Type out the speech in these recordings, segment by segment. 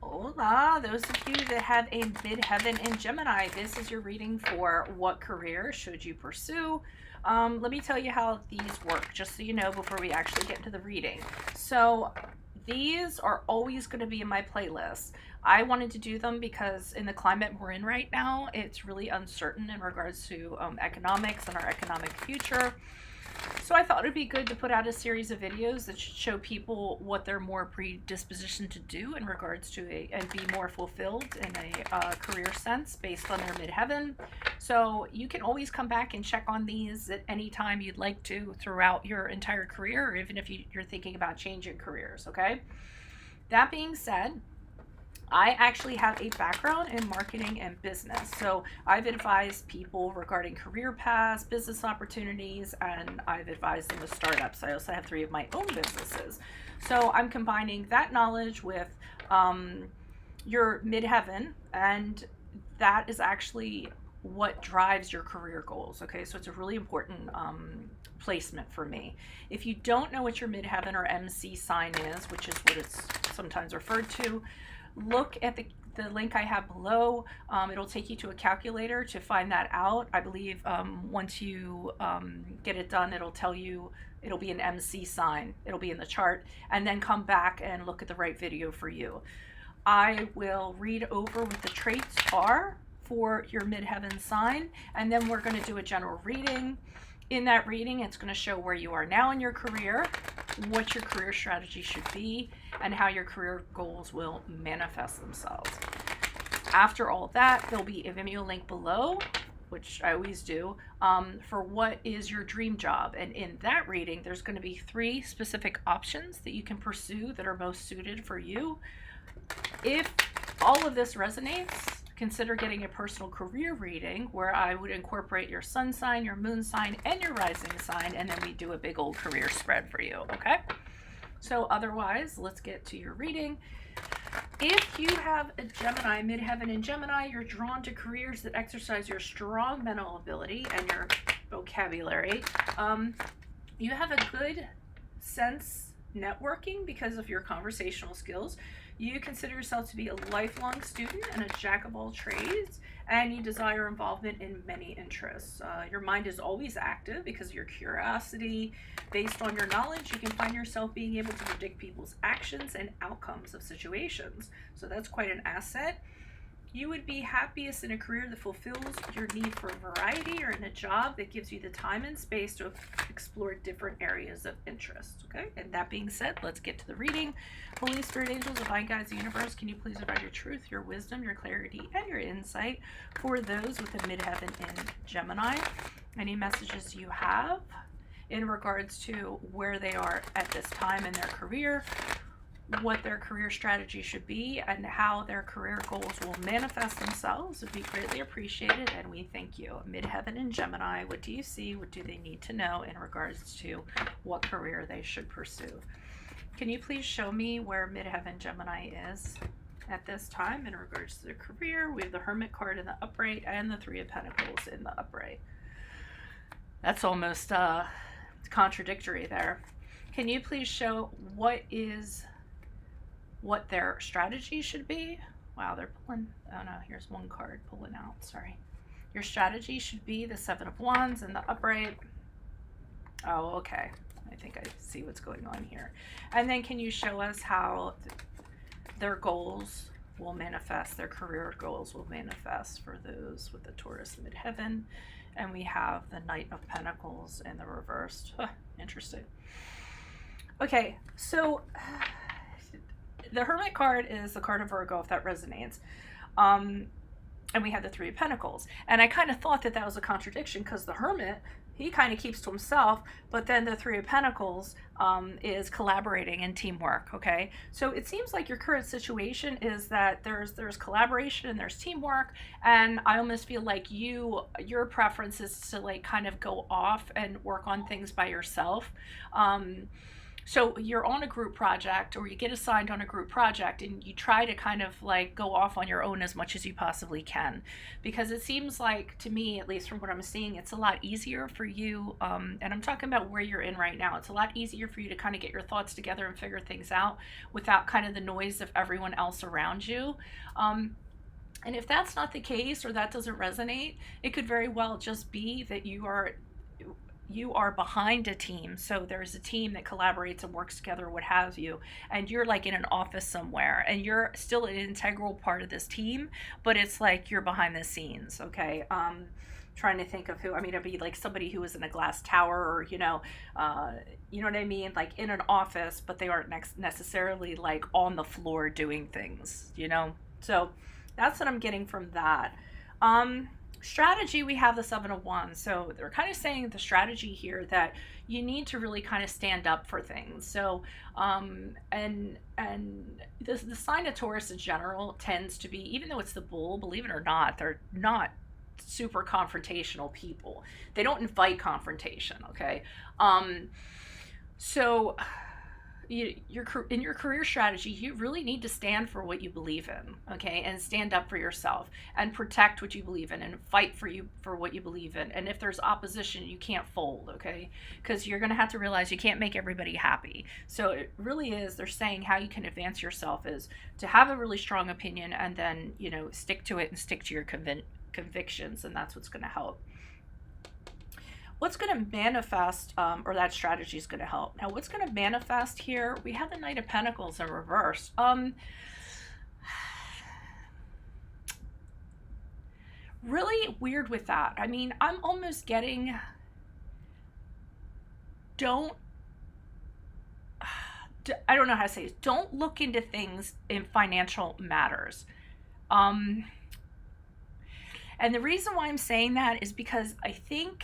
Hola, those of you that have a midheaven in Gemini, this is your reading for what career should you pursue. Let me tell you how these work, just so you know before we actually get into the reading. So these are always going to be in my playlist. I wanted to do them because in the climate we're in right now, it's really uncertain in regards to economics and our economic future. So I thought it'd be good to put out a series of videos that should show people what they're more predispositioned to do in regards to and be more fulfilled in a career sense based on their midheaven. So you can always come back and check on these at any time you'd like to throughout your entire career, or even if you're thinking about changing careers, okay? That being said, I actually have a background in marketing and business. So I've advised people regarding career paths, business opportunities, and I've advised them with startups. I also have 3 of my own businesses. So I'm combining that knowledge with your midheaven, and that is actually what drives your career goals. Okay, so it's a really important placement for me. If you don't know what your midheaven or MC sign is, which is what it's sometimes referred to, look at the link I have below. It'll take you to a calculator to find that out. I believe once you get it done, it'll tell you, it'll be an MC sign. It'll be in the chart, and then come back and look at the right video for you. I will read over what the traits are for your midheaven sign, and then we're going to do a general reading. In that reading, it's going to show where you are now in your career, what your career strategy should be, and how your career goals will manifest themselves. After all that, there'll be a Vimeo link below, which I always do, for what is your dream job. And in that reading, there's going to be 3 specific options that you can pursue that are most suited for you. If all of this resonates, consider getting a personal career reading where I would incorporate your sun sign, your moon sign, and your rising sign, and then we do a big old career spread for you, okay? So otherwise, let's get to your reading. If you have a Gemini, midheaven in Gemini, you're drawn to careers that exercise your strong mental ability and your vocabulary. You have a good sense networking because of your conversational skills. You consider yourself to be a lifelong student and a jack of all trades, and you desire involvement in many interests. Your mind is always active because of your curiosity. Based on your knowledge, you can find yourself being able to predict people's actions and outcomes of situations. So that's quite an asset. You would be happiest in a career that fulfills your need for variety, or in a job that gives you the time and space to explore different areas of interest. Okay, and that being said, let's get to the reading. Holy Spirit, angels, divine guides, the universe, can you please provide your truth, your wisdom, your clarity, and your insight for those with a midheaven in Gemini? Any messages you have in regards to where they are at this time in their career, what their career strategy should be, and how their career goals will manifest themselves would be greatly appreciated, and we thank you. Midheaven in Gemini, what do you see? What do they need to know in regards to what career they should pursue? Can you please show me where midheaven Gemini is at this time in regards to their career? We have the Hermit card in the upright and the 3 of Pentacles in the upright. That's almost contradictory there. Can you please show what their strategy should be? Wow, they're pulling, oh no, here's one card pulling out, sorry. Your strategy should be the 7 of Wands in the upright. Oh, okay. I think I see what's going on here. And then can you show us how their goals will manifest, their career goals will manifest for those with the Taurus midheaven? And we have the Knight of Pentacles in the reversed. Huh, interesting. Okay, so the Hermit card is the card of Virgo, if that resonates. And we have the 3 of Pentacles. And I kind of thought that that was a contradiction because the Hermit, he kind of keeps to himself, but then the 3 of Pentacles is collaborating and teamwork, okay? So it seems like your current situation is that there's collaboration and there's teamwork, and I almost feel like your preference is to like kind of go off and work on things by yourself. So you're on a group project, or you get assigned on a group project, and you try to kind of like go off on your own as much as you possibly can, because it seems like, to me at least from what I'm seeing, it's a lot easier for you, and I'm talking about where you're in right now, it's a lot easier for you to kind of get your thoughts together and figure things out without kind of the noise of everyone else around you. And if that's not the case, or that doesn't resonate, it could very well just be that you are behind a team. So there's a team that collaborates and works together, what have you, and you're like in an office somewhere, and you're still an integral part of this team, but it's like you're behind the scenes. Okay. Trying to think of who. I mean, it'd be like somebody who was in a glass tower, or you know what I mean, like in an office, but they aren't necessarily like on the floor doing things. So that's what I'm getting from that. Strategy, we have the Seven of Wands. So they're kind of saying the strategy here that you need to really kind of stand up for things. So and the sign of Taurus in general tends to be, even though it's the bull, believe it or not, they're not super confrontational people. They don't invite confrontation. Okay. So in your career strategy, you really need to stand for what you believe in, okay, and stand up for yourself and protect what you believe in and fight for what you believe in. And if there's opposition, you can't fold, okay, because you're going to have to realize you can't make everybody happy. So it really is, they're saying how you can advance yourself is to have a really strong opinion, and then stick to it and stick to your convictions, and that's what's going to help. What's going to manifest, or that strategy is going to help. Now, what's going to manifest here? We have the Knight of Pentacles in reverse. Really weird with that. I mean, I'm almost getting, I don't know how to say it. Don't look into things in financial matters. And the reason why I'm saying that is because I think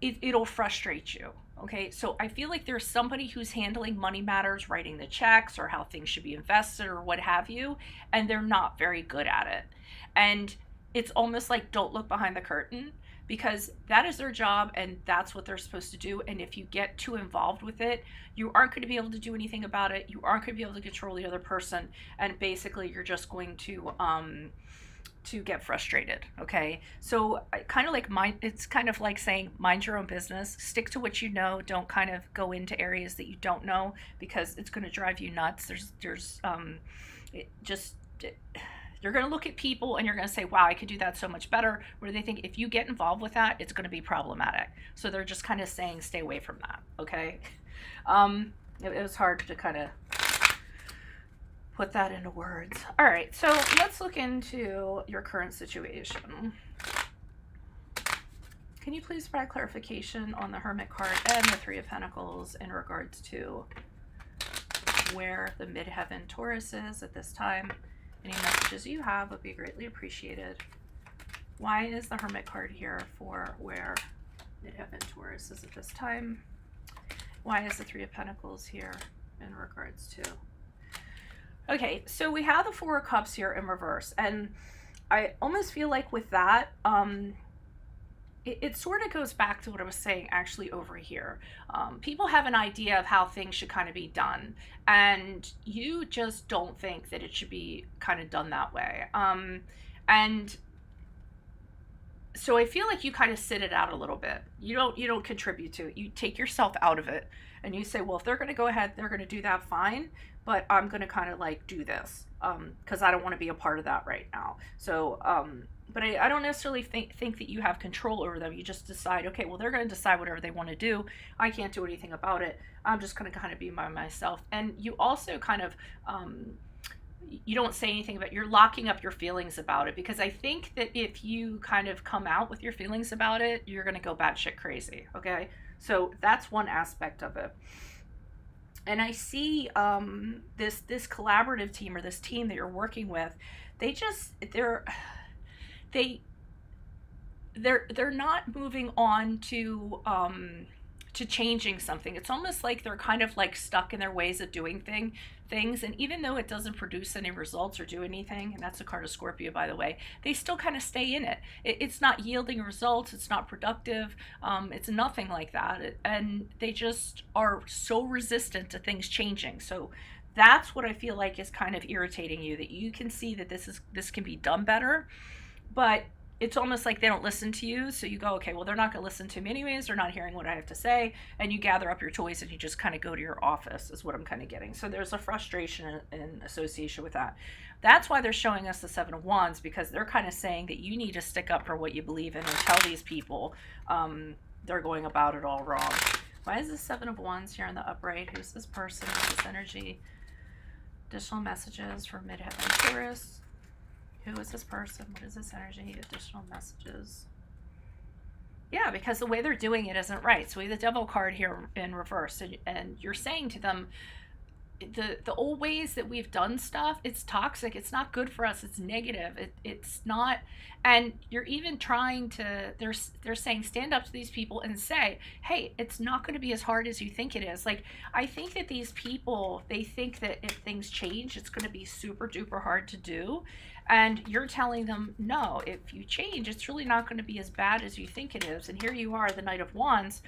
it'll frustrate you. Okay, so I feel like there's somebody who's handling money matters, writing the checks, or how things should be invested, or what have you, and they're not very good at it. And it's almost like, don't look behind the curtain, because that is their job and that's what they're supposed to do. And if you get too involved with it, you aren't going to be able to do anything about it. You aren't going to be able to control the other person, and basically you're just going to get frustrated. Okay, so it's kind of like saying, mind your own business, stick to what you know, don't kind of go into areas that you don't know, because it's going to drive you nuts. You're going to look at people and you're going to say, wow, I could do that so much better, where they think if you get involved with that, it's going to be problematic. So they're just kind of saying, stay away from that. Okay. It was hard to kind of put that into words. All right, so let's look into your current situation. Can you please provide clarification on the Hermit card and the Three of Pentacles in regards to where the Midheaven Taurus is at this time? Any messages you have would be greatly appreciated. Why is the Hermit card here for where Midheaven Taurus is at this time? Why is the Three of Pentacles here in regards to? Okay, so we have the Four of Cups here in reverse, and I almost feel like with that, it sort of goes back to what I was saying actually over here. People have an idea of how things should kind of be done, and you just don't think that it should be kind of done that way. And so I feel like you kind of sit it out a little bit. You don't contribute to it. You take yourself out of it, and you say, well, if they're going to go ahead, they're going to do that, fine. But I'm going to kind of like do this because I don't want to be a part of that right now. So, but I don't necessarily think that you have control over them. You just decide, okay, well, they're going to decide whatever they want to do. I can't do anything about it. I'm just going to kind of be by myself. And you also kind of, you don't say anything about it. You're locking up your feelings about it, because I think that if you kind of come out with your feelings about it, you're going to go batshit crazy. Okay. So that's one aspect of it. And I see this collaborative team, or this team that you're working with, they're not moving on to to changing something. It's almost like they're kind of like stuck in their ways of doing things, and even though it doesn't produce any results or do anything, and that's a card of Scorpio, by the way, they still kind of stay in it. It's not yielding results, it's not productive, it's nothing like that, and they just are so resistant to things changing. So that's what I feel like is kind of irritating you, that you can see that this can be done better, but it's almost like they don't listen to you. So you go, okay, well, they're not going to listen to me anyways. They're not hearing what I have to say. And you gather up your toys and you just kind of go to your office, is what I'm kind of getting. So there's a frustration in association with that. That's why they're showing us the Seven of Wands, because they're kind of saying that you need to stick up for what you believe in and tell these people they're going about it all wrong. Why is the Seven of Wands here in the upright? Who's this person? What's this energy? Additional messages for Midheaven Taurus. Who is this person? What is this energy? Additional messages. Yeah, because the way they're doing it isn't right. So we have the Devil card here in reverse, and you're saying to them, the old ways that we've done stuff, it's toxic, it's not good for us, it's negative, it's not. And you're even trying to, they're saying, stand up to these people and say, hey, it's not going to be as hard as you think it is. Like, I think that these people, they think that if things change, it's going to be super duper hard to do. And you're telling them, no, if you change, it's really not going to be as bad as you think it is. And here you are, the Knight of Wands,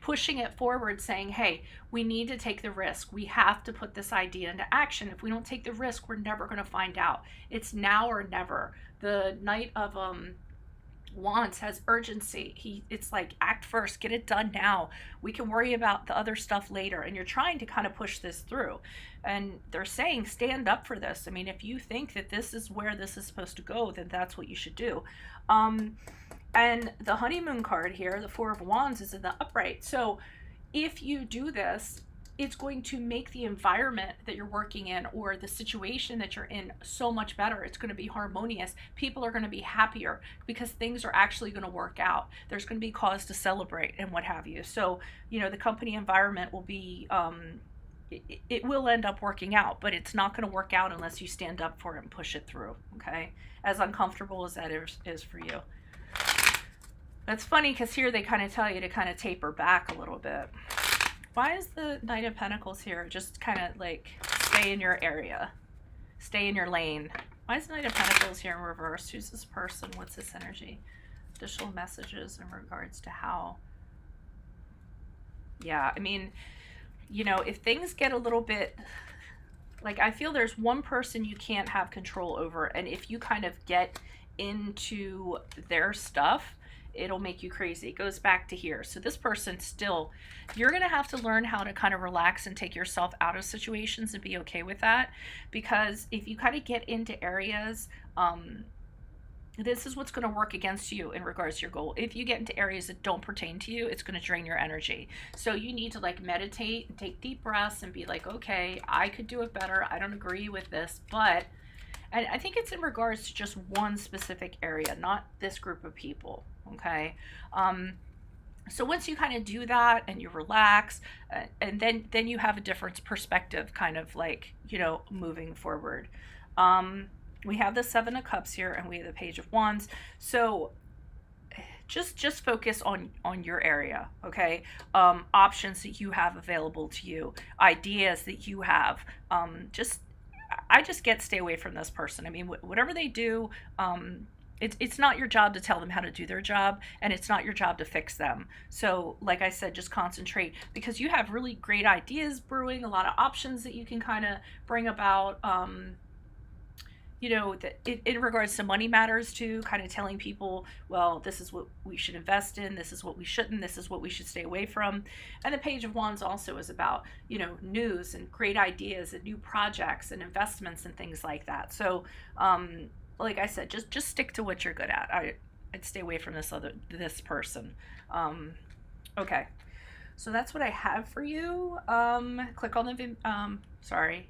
pushing it forward, saying, hey, we need to take the risk. We have to put this idea into action. If we don't take the risk, we're never going to find out. It's now or never. The Knight of Wands has urgency. It's like, act first, get it done now. We can worry about the other stuff later. And you're trying to kind of push this through. And they're saying, stand up for this. I mean, if you think that this is where this is supposed to go, then that's what you should do. And the honeymoon card here, the Four of Wands, is in the upright. So if you do this, it's going to make the environment that you're working in, or the situation that you're in, so much better. It's going to be harmonious. People are going to be happier because things are actually going to work out. There's going to be cause to celebrate and what have you. So, you know, the company environment will be, it will end up working out, but it's not going to work out unless you stand up for it and push it through, okay? As uncomfortable as that is for you. That's funny, because here they kind of tell you to kind of taper back a little bit. Why is the Knight of Pentacles here? Just kind of like, stay in your area. Stay in your lane. Why is the Knight of Pentacles here in reverse? Who's this person? What's this energy? Additional messages in regards to how. Yeah, I mean, you know, if things get a little bit, like, I feel there's one person you can't have control over. And if you kind of get into their stuff, it'll make you crazy. It goes back to here. So this person still, you're going to have to learn how to kind of relax and take yourself out of situations and be okay with that. Because if you kind of get into areas, this is what's going to work against you in regards to your goal. If you get into areas that don't pertain to you, it's going to drain your energy. So you need to like meditate and take deep breaths and be like, okay, I could do it better. I don't agree with this, but, and I think it's in regards to just one specific area, not this group of people. Okay. So once you kind of do that and you relax, and then you have a different perspective, kind of like, you know, moving forward. We have the Seven of Cups here, and we have the Page of Wands. So just focus on your area, okay? Options that you have available to you, ideas that you have. I just get, stay away from this person. I mean, whatever they do, it's not your job to tell them how to do their job, and it's not your job to fix them. So like I said, just concentrate, because you have really great ideas brewing, a lot of options that you can kind of bring about. You know, in regards to money matters too, kind of telling people, well, this is what we should invest in, this is what we shouldn't, this is what we should stay away from. And the Page of Wands also is about, you know, news and great ideas and new projects and investments and things like that. So, like I said, just stick to what you're good at. I'd stay away from this person. Okay, so that's what I have for you. Click on the sorry,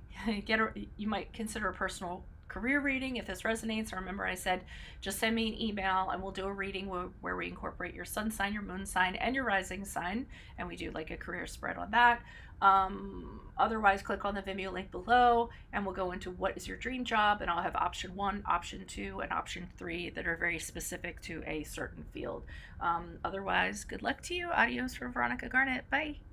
you might consider a personal career reading, if this resonates, remember I said just send me an email and we'll do a reading where we incorporate your sun sign, your moon sign, and your rising sign, and we do like a career spread on that. Otherwise, click on the Vimeo link below and we'll go into what is your dream job, and I'll have option 1, option 2, and option 3 that are very specific to a certain field. Otherwise, good luck to you. Adios from Veronica Garnett. Bye.